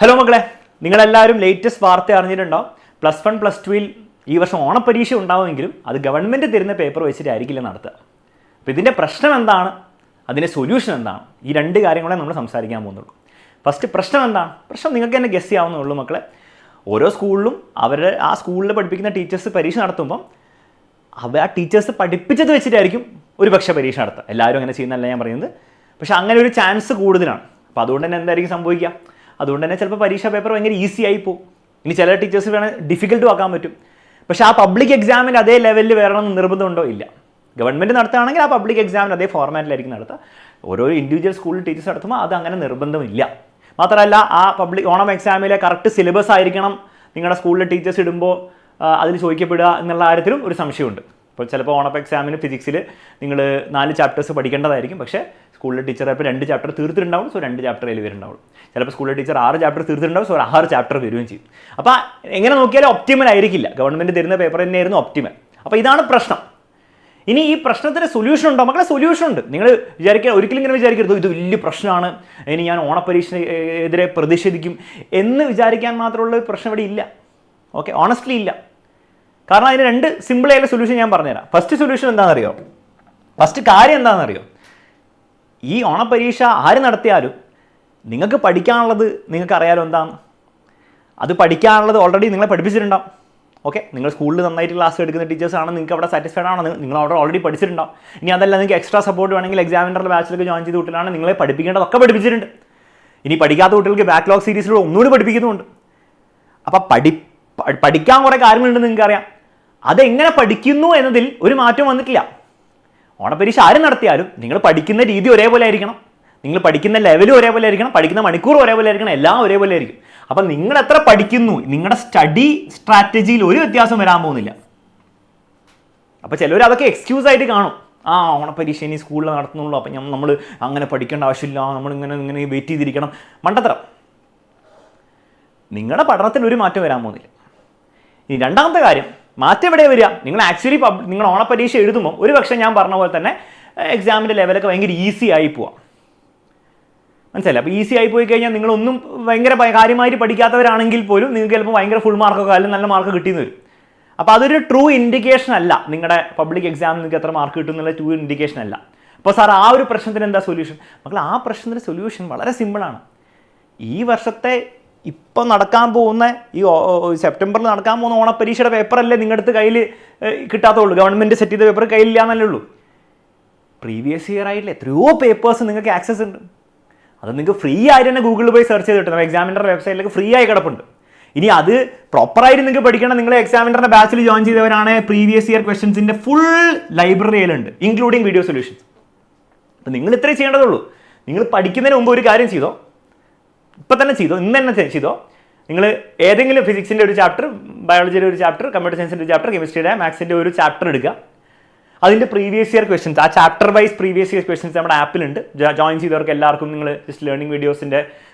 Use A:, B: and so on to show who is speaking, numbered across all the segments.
A: Hello മക്കളെ, നിങ്ങളെല്ലാവരും latest വാർത്ത അറിഞ്ഞിട്ടുണ്ടാവും. +1 +2 ഈ വർഷം ഓണപ്പരീക്ഷ ഉണ്ടാവുമെങ്കിലും അത് ഗവൺമെൻറ് തരുന്ന പേപ്പർ വെച്ചിട്ടായിരിക്കില്ല നടത്തുക. അപ്പോൾ ഇതിൻ്റെ പ്രശ്നം എന്താണ്, അതിൻ്റെ സൊല്യൂഷൻ എന്താണ്, ഈ രണ്ട് കാര്യങ്ങളെ നമ്മൾ സംസാരിക്കാൻ പോകുന്നുള്ളൂ. ഫസ്റ്റ് പ്രശ്നം എന്താണ്? പ്രശ്നം നിങ്ങൾക്ക് തന്നെ ഗസ് ചെയ്യാവുന്നുള്ളൂ മക്കളെ. ഓരോ സ്കൂളിലും അവരുടെ ആ സ്കൂളിൽ പഠിപ്പിക്കുന്ന ടീച്ചേഴ്സ് പരീക്ഷ നടത്തുമ്പം ആ ടീച്ചേഴ്സ് പഠിപ്പിച്ചത് വെച്ചിട്ടായിരിക്കും ഒരു പക്ഷേ പരീക്ഷ നടത്തുക. എല്ലാവരും അങ്ങനെ ചെയ്യുന്നതല്ല ഞാൻ പറയുന്നത്, പക്ഷേ അങ്ങനെ ഒരു ചാൻസ് കൂടുതലാണ്. അപ്പോൾ അതുകൊണ്ട് തന്നെ എന്തായിരിക്കും സംഭവിക്കുക? അതുകൊണ്ട് തന്നെ ചിലപ്പോൾ പരീക്ഷാ പേപ്പർ ഭയങ്കര ഈസി ആയി പോകും. ഇനി ചില ടീച്ചേഴ്സ് വേണമെങ്കിൽ ഡിഫിക്കൽട്ടും ആക്കാൻ പറ്റും. പക്ഷേ ആ പബ്ലിക് എക്സാമിന് അതേ ലെവലിൽ വരണമെന്ന് നിർബന്ധമുണ്ടോ? ഇല്ല. ഗവൺമെൻറ് നടത്തുകയാണെങ്കിൽ ആ പബ്ലിക് എക്സാമിന് അതേ ഫോർമാറ്റിലായിരിക്കും നടത്തുക. ഓരോ ഇൻഡിവിജ്വൽ സ്കൂളിൽ ടീച്ചേഴ്സ് നടത്തുമ്പോൾ അത് അങ്ങനെ നിർബന്ധമില്ല. മാത്രമല്ല, ആ പബ്ലിക് ഓണം എക്സാമിലെ കറക്റ്റ് സിലബസ് ആയിരിക്കണം നിങ്ങളുടെ സ്കൂളിലെ ടീച്ചേഴ്സ് ഇടുമ്പോൾ അതിൽ ചോദിക്കപ്പെടുക എന്നുള്ള കാര്യത്തിലും ഒരു സംശയമുണ്ട്. ഇപ്പോൾ ചിലപ്പോൾ ഓണം എക്സാമിന് ഫിസിക്സിൽ നിങ്ങൾ 4 ചാപ്റ്റേഴ്സ് പഠിക്കേണ്ടതായിരിക്കും. പക്ഷേ സ്കൂളിലെ ടീച്ചർ ഇപ്പോൾ 2 ചാപ്റ്റർ തീർത്തിട്ടുണ്ടാവും, സോ 2 ചാപ്റ്ററിൽ വരുന്നുണ്ടാവും. ചിലപ്പോൾ സ്കൂളിലെ ടീച്ചർ 6 ചാപ്റ്റർ തീർത്തിട്ടുണ്ടാവും, സോ 6 ചാപ്റ്റർ വരികയും ചെയ്യും. അപ്പോൾ എങ്ങനെ നോക്കിയാലും ഒപ്റ്റിമൽ ആയിരിക്കില്ല. ഗവൺമെൻറ് തരുന്ന പേപ്പർ തന്നെയായിരുന്നു ഒപ്റ്റിമൽ. അപ്പോൾ ഇതാണ് പ്രശ്നം. ഇനി ഈ പ്രശ്നത്തിന് സൊല്യൂഷൻ ഉണ്ടോ മക്കളെ? സൊല്യൂഷൻ ഉണ്ട്. നിങ്ങൾ വിചാരിക്കുക, ഒരിക്കലും ഇങ്ങനെ വിചാരിക്കരുത് ഇത് വലിയ പ്രശ്നമാണ്, ഇനി ഞാൻ ഓണപ്പരീക്ഷയ്ക്കെതിരെ പ്രതിഷേധിക്കും എന്ന് വിചാരിക്കാൻ മാത്രമുള്ള പ്രശ്നം ഇവിടെ ഇല്ല. ഓക്കെ, ഓണസ്റ്റ്ലി ഇല്ല. കാരണം അതിന് 2 സിമ്പിളായുള്ള സൊല്യൂഷൻ ഞാൻ പറഞ്ഞുതരാം. ഫസ്റ്റ് സൊല്യൂഷൻ എന്താണെന്നറിയോ? ഫസ്റ്റ് കാര്യം എന്താണെന്നറിയോ? ഈ ഓണപ്പരീക്ഷ ആര് നടത്തിയാലും നിങ്ങൾക്ക് പഠിക്കാനുള്ളത് നിങ്ങൾക്ക് അറിയാലോ എന്താണ്. അത് പഠിക്കാനുള്ളത് ഓൾറെഡി നിങ്ങളെ പഠിപ്പിച്ചിട്ടുണ്ടാവും. ഓക്കെ, നിങ്ങൾ സ്കൂളിൽ നന്നായിട്ട് ക്ലാസ് എടുക്കുന്ന ടീച്ചേഴ്സാണ്, നിങ്ങൾക്ക് അവിടെ സാറ്റിസ്ഫൈഡ് ആണ്, നിങ്ങൾ അവിടെ ഓൾറെഡി പഠിച്ചിട്ടുണ്ടാവും. ഇനി അതല്ല, നിങ്ങൾക്ക് എക്സ്ട്രാ സപ്പോർട്ട് വേണമെങ്കിൽ എക്സാമിനറുടെ ബാച്ചിലൊക്കെ ജോയിൻ ചെയ്ത് കുട്ടികളാണ്, നിങ്ങളെ പഠിപ്പിക്കേണ്ടതൊക്കെ പഠിപ്പിച്ചിട്ടുണ്ട്. ഇനി പഠിക്കാത്ത കുട്ടികൾക്ക് ബാക്ക്ലോഗ് സീരീസിലൂടെ ഒന്നുകൂടി പഠിപ്പിക്കുന്നുണ്ട്. അപ്പോൾ പഠിക്കാൻ കുറേ കാര്യങ്ങളുണ്ടെന്ന് നിങ്ങൾക്കറിയാം. അതെങ്ങനെ പഠിക്കുന്നു എന്നതിൽ ഒരു മാറ്റം വന്നിട്ടില്ല. ഓണപ്പരീക്ഷ ആരും നടത്തിയാലും നിങ്ങൾ പഠിക്കുന്ന രീതി ഒരേപോലെ ആയിരിക്കണം, നിങ്ങൾ പഠിക്കുന്ന ലെവലും ഒരേപോലെ ആയിരിക്കണം, പഠിക്കുന്ന മണിക്കൂർ ഒരേപോലെ ആയിരിക്കണം, എല്ലാം ഒരേപോലെ ആയിരിക്കും. അപ്പം നിങ്ങൾ എത്ര പഠിക്കുന്നു, നിങ്ങളുടെ സ്റ്റഡി സ്ട്രാറ്റജിയിൽ ഒരു വ്യത്യാസം വരാൻ പോകുന്നില്ല. അപ്പോൾ ചിലവർ അതൊക്കെ എക്സ്ക്യൂസ് ആയിട്ട് കാണും. ഓണപ്പരീക്ഷ ഇനി സ്കൂളിൽ നടത്തുന്നുള്ളൂ, അപ്പം നമ്മൾ അങ്ങനെ പഠിക്കേണ്ട ആവശ്യമില്ല, നമ്മളിങ്ങനെ വെയിറ്റ് ചെയ്തിരിക്കണം. മണ്ടത്തരം. നിങ്ങളുടെ പഠനത്തിൽ ഒരു മാറ്റം വരാൻ പോകുന്നില്ല. ഇനി രണ്ടാമത്തെ കാര്യം, മാറ്റം എവിടെ വരിക? നിങ്ങൾ ആക്ച്വലി നിങ്ങൾ ഓണപ്പരീക്ഷ എഴുതുമ്പോൾ ഒരു പക്ഷേ ഞാൻ പറഞ്ഞ പോലെ തന്നെ എക്സാമിൻ്റെ ലെവലൊക്കെ ഭയങ്കര ഈസി ആയി പോവാം. മനസ്സിലായി? അപ്പോൾ ഈസി ആയി പോയി കഴിഞ്ഞാൽ നിങ്ങളൊന്നും ഭയങ്കര കാര്യമായിട്ട് പഠിക്കാത്തവരാണെങ്കിൽ പോലും നിങ്ങൾക്ക് ചിലപ്പോൾ ഭയങ്കര ഫുൾ മാർക്കൊക്കെ അല്ലെങ്കിൽ നല്ല മാർക്ക് കിട്ടിയെന്ന് വരും. അപ്പോൾ അതൊരു ട്രൂ ഇൻഡിക്കേഷൻ അല്ല. നിങ്ങളുടെ പബ്ലിക് എക്സാമിൽ നിങ്ങൾക്ക് എത്ര മാർക്ക് കിട്ടും എന്നുള്ള ട്രൂ ഇൻഡിക്കേഷൻ അല്ല. അപ്പോൾ സാർ, ആ ഒരു പ്രശ്നത്തിന് എന്താ സൊല്യൂഷൻ? മക്കൾ, ആ പ്രശ്നത്തിൻ്റെ സൊല്യൂഷൻ വളരെ സിമ്പിളാണ്. ഈ വർഷത്തെ ഇപ്പോൾ നടക്കാൻ പോകുന്ന ഈ സെപ്റ്റംബറിൽ നടക്കാൻ പോകുന്ന ഓണപ്പരീക്ഷയുടെ പേപ്പറല്ലേ നിങ്ങളുടെ അടുത്ത് കയ്യിൽ കിട്ടാത്തുള്ളൂ. ഗവൺമെൻറ് സെറ്റ് ചെയ്ത പേപ്പർ കയ്യിലില്ല എന്നല്ലേ ഉള്ളൂ. പ്രീവിയസ് ഇയർ ആയിട്ടുള്ള എത്രയോ പേപ്പേഴ്സ് നിങ്ങൾക്ക് ആക്സസ് ഉണ്ട്. അത് നിങ്ങൾക്ക് ഫ്രീ ആയിട്ട് തന്നെ ഗൂഗിളിൽ പോയി സെർച്ച് ചെയ്ത് കിട്ടും. എക്സാമിൻ്റെ വെബ്സൈറ്റിലേക്ക് ഫ്രീ ആയി കിടപ്പുണ്ട്. ഇനി അത് പ്രോപ്പറായിട്ട് നിങ്ങൾക്ക് പഠിക്കണം. നിങ്ങൾ എക്സാമിൻ്റെ ബാച്ചിൽ ജോയിൻ ചെയ്തവരാണ്, പ്രീവിയസ് ഇയർ ക്വസ്റ്റ്യൻസിൻ്റെ ഫുൾ ലൈബ്രറിയിലുണ്ട്, ഇൻക്ലൂഡിങ് വീഡിയോ സൊല്യൂഷൻസ്. അപ്പം നിങ്ങൾ ഇത്രയും ചെയ്യേണ്ടതുള്ളൂ. നിങ്ങൾ പഠിക്കുന്നതിന് മുമ്പ് ഒരു കാര്യം ചെയ്തോ, ഇപ്പം തന്നെ ചെയ്തോ, ഇന്ന് തന്നെ ചെയ്തോ. നിങ്ങൾ ഏതെങ്കിലും ഫിസിക്സിൻ്റെ ഒരു ചാപ്റ്റർ, ബയോളജിയുടെ ഒരു ചാപ്റ്റർ, കമ്പ്യൂട്ടർ സയൻസിൻ്റെ ഒരു ചാപ്റ്റർ, കെമിസ്ട്രിയുടെ മാത്സിൻ്റെ ഒരു ചാപ്റ്റർ എടുക്കുക. അതിൻ്റെ പ്രീവിയസ് ഇയർ ക്വസ്റ്റ്യൻസ്, ആ chapter wise previous year questions നമ്മുടെ ആപ്പിലുണ്ട്. ജോയിൻ ചെയ്തവർക്ക് എല്ലാവർക്കും നിങ്ങൾ ജസ്റ്റ് ലേണിംഗ് വീഡിയോസിൻ്റെ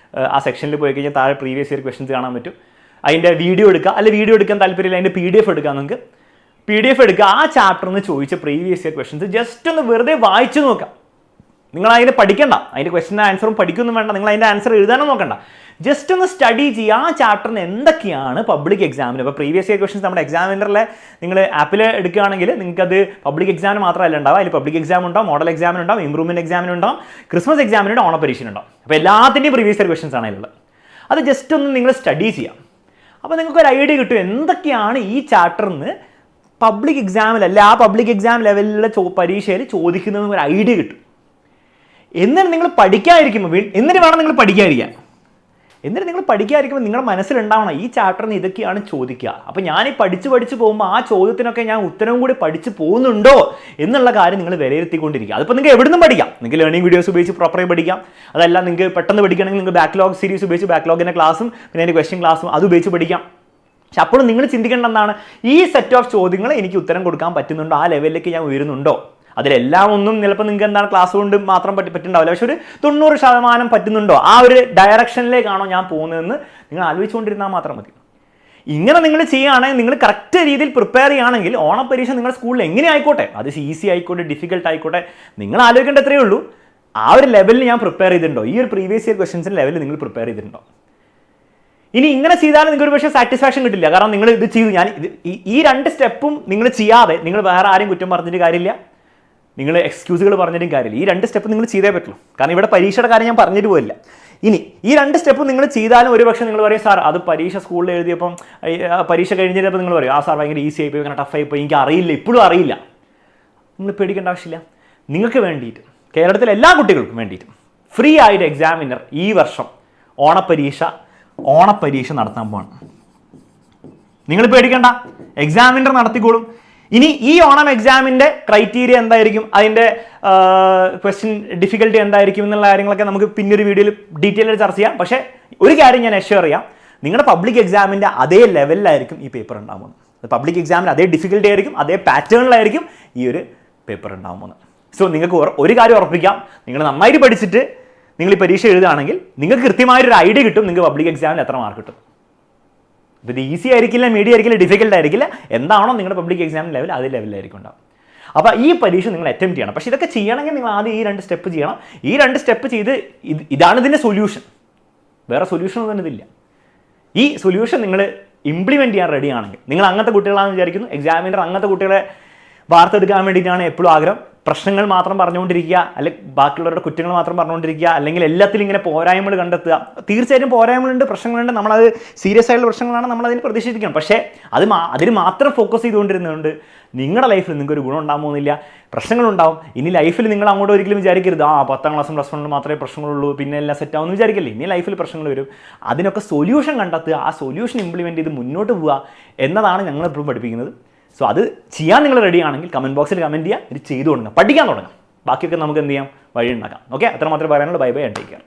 A: ആ സെക്ഷനിൽ പോയി കഴിഞ്ഞാൽ താഴെ പ്രീവിയസ് ഇയർ ക്വസ്റ്റ്യൻസ് കാണാൻ പറ്റും. അതിൻ്റെ വീഡിയോ എടുക്കുക, അല്ലെങ്കിൽ വീഡിയോ എടുക്കാൻ താല്പര്യമില്ല അതിൻ്റെ PDF എടുക്കുക. നിങ്ങൾക്ക് PDF എടുക്കുക, ആ ചാപ്റ്ററിൽ നിന്ന് ചോദിച്ച പ്രീവിയസ് ഇയർ ക്വസ്റ്റ്യൻസ് ജസ്റ്റ് ഒന്ന് വെറുതെ വായിച്ചു നോക്കാം. നിങ്ങൾ അതിന് പഠിക്കണ്ട, അതിൻ്റെ ക്വസ്റ്റ്യൻ്റെ ആൻസറും പഠിക്കൊന്നും വേണ്ട, നിങ്ങൾ അതിൻ്റെ ആൻസർ എഴുതാനും നോക്കണ്ട. ജസ്റ്റ് ഒന്ന് സ്റ്റഡി ചെയ്യുക ആ ചാപ്റ്ററിന് എന്തൊക്കെയാണ് പബ്ലിക് എക്സാമിന്. ഇപ്പോൾ പ്രീവിയസ് ഇയർ ക്വസ്റ്റ്യൻസ് നമ്മുടെ എക്സാമിനറിലെ നിങ്ങൾ ആപ്പിൽ എടുക്കുകയാണെങ്കിൽ നിങ്ങൾക്കത് പബ്ലിക് എക്സാമിന് മാത്രമല്ല ഉണ്ടാവും. അതിൽ പബ്ലിക് എക്സാം ഉണ്ടാവും, മോഡൽ എക്സാമിനുണ്ടാവും, ഇംപ്രൂവ്മെൻറ്റ് എക്സാമിനുണ്ടാവും, ക്രിസ്മസ് എക്സാമിനുണ്ട്, ഓണപ്പരീക്ഷനുണ്ടാവും. അപ്പോൾ എല്ലാത്തിൻ്റെയും പ്രീവിയസ് ഇയർ ക്വസ്റ്റ്യൻസ് ആണ് അതിലുള്ളത്. അത് ജസ്റ്റ് ഒന്ന് നിങ്ങൾ സ്റ്റഡി ചെയ്യാം. അപ്പോൾ നിങ്ങൾക്കൊരു ഐഡിയ കിട്ടും എന്തൊക്കെയാണ് ഈ ചാപ്റ്ററിന് പബ്ലിക് എക്സാമിലല്ല ആ പബ്ലിക് എക്സാം ലെവലിലുള്ള പരീക്ഷയിൽ ചോദിക്കുന്നതെന്ന് ഒരു ഐഡിയ കിട്ടും. എന്നിട്ട് നിങ്ങൾ പഠിക്കാതിരിക്കുമ്പോൾ എന്നിട്ട് വേണം നിങ്ങൾ പഠിക്കാതിരിക്കാൻ. എന്നിട്ട് നിങ്ങൾ പഠിക്കാതിരിക്കുമ്പോൾ നിങ്ങളുടെ മനസ്സിലുണ്ടാവണം ഈ ചാപ്റ്ററിന് ഇതൊക്കെയാണ് ചോദിക്കുക. അപ്പോൾ ഞാൻ ഈ പഠിച്ച് പോകുമ്പോൾ ആ ചോദ്യത്തിനൊക്കെ ഞാൻ ഉത്തരവും കൂടി പഠിച്ച് പോകുന്നുണ്ടോ എന്നുള്ള കാര്യം നിങ്ങൾ വിലയിരുത്തിക്കൊണ്ടിരിക്കുക. അതിപ്പോൾ നിങ്ങൾക്ക് എവിടുന്നും പഠിക്കാം. നിങ്ങൾക്ക് ലേണിംഗ് വീഡിയോസ് ഉപയോഗിച്ച് പ്രോപ്പറായി പഠിക്കാം. അതല്ല, നിങ്ങൾക്ക് പെട്ടെന്ന് പഠിക്കണമെങ്കിൽ നിങ്ങൾക്ക് ബാക്ക്ലോഗ് സീരീസ് ഉപയോഗിച്ച് ബാക്ക്ലോഗിൻ്റെ ക്ലാസ്സും പിന്നെ അതിൻ്റെ ക്വസ്റ്റ്യൻ ക്ലാസ്സും അത് ഉപയോഗിച്ച് പഠിക്കാം. പക്ഷെ അപ്പോഴും നിങ്ങൾ ചിന്തിക്കേണ്ട എന്താണ്, ഈ സെറ്റ് ഓഫ് ചോദ്യങ്ങൾ എനിക്ക് ഉത്തരം കൊടുക്കാൻ പറ്റുന്നുണ്ടോ, ആ ലെവലിലേക്ക് ഞാൻ ഉയരുന്നുണ്ടോ. അതിലെല്ലാം ഒന്നും ചിലപ്പോൾ നിങ്ങൾക്ക് എന്താണ് ക്ലാസ് കൊണ്ട് മാത്രം പറ്റുന്നുണ്ടാവില്ല, പക്ഷെ ഒരു 90% പറ്റുന്നുണ്ടോ, ആ ഒരു ഡയറക്ഷനിലേക്കാണോ ഞാൻ പോകുന്നതെന്ന് നിങ്ങൾ ആലോചിച്ചുകൊണ്ടിരുന്നാൽ മാത്രം മതി. ഇങ്ങനെ നിങ്ങൾ ചെയ്യുകയാണെങ്കിൽ, നിങ്ങൾ കറക്റ്റ് രീതിയിൽ പ്രിപ്പയർ ചെയ്യുകയാണെങ്കിൽ ഓണപ്പരീക്ഷ നിങ്ങളുടെ സ്കൂളിൽ എങ്ങനെ ആയിക്കോട്ടെ, അത് ഈസി ആയിക്കോട്ടെ ഡിഫിക്കൽട്ട് ആയിക്കോട്ടെ, നിങ്ങൾ ആലോചിക്കേണ്ട എത്രയേ ഉള്ളൂ, ആ ഒരു ലെവലിൽ ഞാൻ പ്രിപ്പയർ ചെയ്തിട്ടുണ്ടോ, ഈ ഒരു പ്രീവിയസ് ഇയർ ക്വസ്റ്റ്യൻസിൻ്റെ ലെവലിൽ നിങ്ങൾ പ്രിപ്പയർ ചെയ്തിട്ടുണ്ടോ. ഇനി ഇങ്ങനെ ചെയ്താലും നിങ്ങൾക്ക് ഒരു പക്ഷേ സാറ്റിസ്ഫാക്ഷൻ കിട്ടില്ല. കാരണം നിങ്ങൾ ഇത് ചെയ്തു, ഞാൻ ഈ 2 സ്റ്റെപ്പും നിങ്ങൾ ചെയ്യാതെ നിങ്ങൾ വേറെ ആരും കുറ്റം പറഞ്ഞിട്ട് കാര്യമില്ല, നിങ്ങൾ എക്സ്ക്യൂസുകൾ പറഞ്ഞിട്ടും കാര്യമില്ല. ഈ 2 സ്റ്റെപ്പ് നിങ്ങൾ ചെയ്തേ പറ്റുള്ളൂ. കാരണം ഇവിടെ പരീക്ഷയുടെ കാര്യം ഞാൻ പറഞ്ഞിട്ട് പോയില്ല. ഇനി ഈ 2 സ്റ്റെപ്പ് നിങ്ങൾ ചെയ്താലും ഒരു പക്ഷേ നിങ്ങൾ പറയും സാർ അത് പരീക്ഷ സ്കൂളിൽ എഴുതിയപ്പം പരീക്ഷ കഴിഞ്ഞപ്പോൾ നിങ്ങൾ പറയും ആ സാർ ഭയങ്കര ഈസി ആയിപ്പോയി, അങ്ങനെ ടഫ് ആയിപ്പോയി, എനിക്ക് അറിയില്ല, ഇപ്പോഴും അറിയില്ല. നിങ്ങൾ പേടിക്കേണ്ട ആവശ്യമില്ല. നിങ്ങൾക്ക് വേണ്ടിയിട്ട്, കേരളത്തിലെ എല്ലാ കുട്ടികൾക്കും വേണ്ടിയിട്ട് ഫ്രീ ആയിട്ട് എക്സാമിനർ ഈ വർഷം ഓണപ്പരീക്ഷ നടത്താൻ പോകണം. നിങ്ങൾ പേടിക്കേണ്ട, എക്സാമിനർ നടത്തിക്കോളും. ഇനി ഈ ഓണം എക്സാമിൻ്റെ ക്രൈറ്റീരിയ എന്തായിരിക്കും, അതിൻ്റെ ക്വസ്റ്റ്യൻ ഡിഫിക്കൽട്ടി എന്തായിരിക്കും എന്നുള്ള കാര്യങ്ങളൊക്കെ നമുക്ക് പിന്നൊരു വീഡിയോയിൽ ഡീറ്റെയിൽ ആയിട്ട് ചർച്ച ചെയ്യാം. പക്ഷേ ഒരു കാര്യം ഞാൻ എഷ്യൂർ ചെയ്യാം, നിങ്ങളുടെ പബ്ലിക് എക്സാമിൻ്റെ അതേ ലെവലിലായിരിക്കും ഈ പേപ്പർ ഉണ്ടാകുന്നത്. പബ്ലിക് എക്സാമിന് അതേ ഡിഫിക്കൽട്ടി ആയിരിക്കും, അതേ പാറ്റേണിലായിരിക്കും ഈ ഒരു പേപ്പർ ഉണ്ടാകുന്നത്. സോ നിങ്ങൾക്ക് ഒരു കാര്യം ഉറപ്പിക്കാം, നിങ്ങൾ നന്നായിട്ട് പഠിച്ചിട്ട് നിങ്ങൾ ഈ പരീക്ഷ എഴുതുകയാണെങ്കിൽ നിങ്ങൾക്ക് കൃത്യമായൊരു ഐഡിയ കിട്ടും നിങ്ങൾക്ക് പബ്ലിക് എക്സാമിൽ എത്ര മാർക്ക് കിട്ടും. അപ്പോൾ ഇത് ഈസി ആയിരിക്കില്ല, മീഡിയം ആയിരിക്കില്ല, ഡിഫിക്കൽട്ട് ആയിരിക്കില്ല, എന്താണോ നിങ്ങളുടെ പബ്ലിക് എക്സാം ലെവൽ അതേ ലെവലിലായിരിക്കും ഉണ്ടാവും. അപ്പോൾ ഈ പരീക്ഷ നിങ്ങൾ അറ്റംപ്റ്റ് ചെയ്യണം. പക്ഷേ ഇതൊക്കെ ചെയ്യണമെങ്കിൽ നിങ്ങൾ ആദ്യം ഈ 2 സ്റ്റെപ്പ് ചെയ്യണം. ഈ 2 സ്റ്റെപ്പ് ചെയ്ത് ഇതാണ് ഇതിൻ്റെ സൊല്യൂഷൻ, വേറെ സൊല്യൂഷൻ ഒന്നും ഇതില്ല. ഈ സൊല്യൂഷൻ നിങ്ങൾ ഇംപ്ലിമെൻറ്റ് ചെയ്യാൻ റെഡി ആണെങ്കിൽ, നിങ്ങൾ അങ്ങനത്തെ കുട്ടികളാണെന്ന് വിചാരിക്കുന്നു, എക്സാമിനർ അങ്ങനത്തെ കുട്ടികളെ വാർത്തെടുക്കാൻ വേണ്ടിയിട്ടാണ് എപ്പോഴും ആഗ്രഹം. പ്രശ്നങ്ങൾ മാത്രം പറഞ്ഞുകൊണ്ടിരിക്കുക, അല്ലെങ്കിൽ ബാക്കിയുള്ളവരുടെ കുറ്റങ്ങൾ മാത്രം പറഞ്ഞുകൊണ്ടിരിക്കുക, അല്ലെങ്കിൽ എല്ലാത്തിലും ഇങ്ങനെ പോരായ്മകൾ കണ്ടെത്തുക. തീർച്ചയായിട്ടും പോരായ്മകളുണ്ട്, പ്രശ്നങ്ങളുണ്ട്, നമ്മളത് സീരിയസ് ആയിട്ടുള്ള പ്രശ്നങ്ങളാണ്, നമ്മളതിന് പ്രതീക്ഷിക്കണം. പക്ഷേ അതിന് മാത്രം ഫോക്കസ് ചെയ്തുകൊണ്ടിരുന്നതുകൊണ്ട് നിങ്ങളുടെ ലൈഫിൽ നിങ്ങൾക്ക് ഒരു ഗുണം ഉണ്ടാകാൻ പോകുന്നില്ല, പ്രശ്നങ്ങളുണ്ടാവും. ഇനി ലൈഫിൽ നിങ്ങൾ അങ്ങോട്ട് ഒരിക്കലും വിചാരിക്കരുത് 10ാം ക്ലാസ്സും പ്ലസ് 1 മാത്രമേ പ്രശ്നങ്ങളുള്ളൂ, പിന്നെ എല്ലാം സെറ്റാവുമെന്ന് വിചാരിക്കില്ലേ. ഇനി ലൈഫിൽ പ്രശ്നങ്ങൾ വരും. അതിനൊക്കെ സൊല്യൂഷൻ കണ്ടെത്തുക, ആ സൊല്യൂഷൻ ഇംപ്ലിമെൻറ്റ് ചെയ്ത് മുന്നോട്ട് പോവുക എന്നതാണ് ഞങ്ങളെപ്പോഴും പഠിപ്പിക്കുന്നത്. സോ അത് ചെയ്യാൻ നിങ്ങൾ റെഡി ആണെങ്കിൽ കമൻറ്റ് ബോക്സിൽ കമൻറ്റ് ചെയ്യുക, ഇത് ചെയ്തു തുടങ്ങുക, പഠിക്കാൻ തുടങ്ങുക. ബാക്കിയൊക്കെ നമുക്ക് എന്ത് ചെയ്യാം, വഴി ഉണ്ടാക്കാം. ഓക്കെ, അത്ര മാത്രമേ പറയാനുള്ളൂ. Bye bye and take care.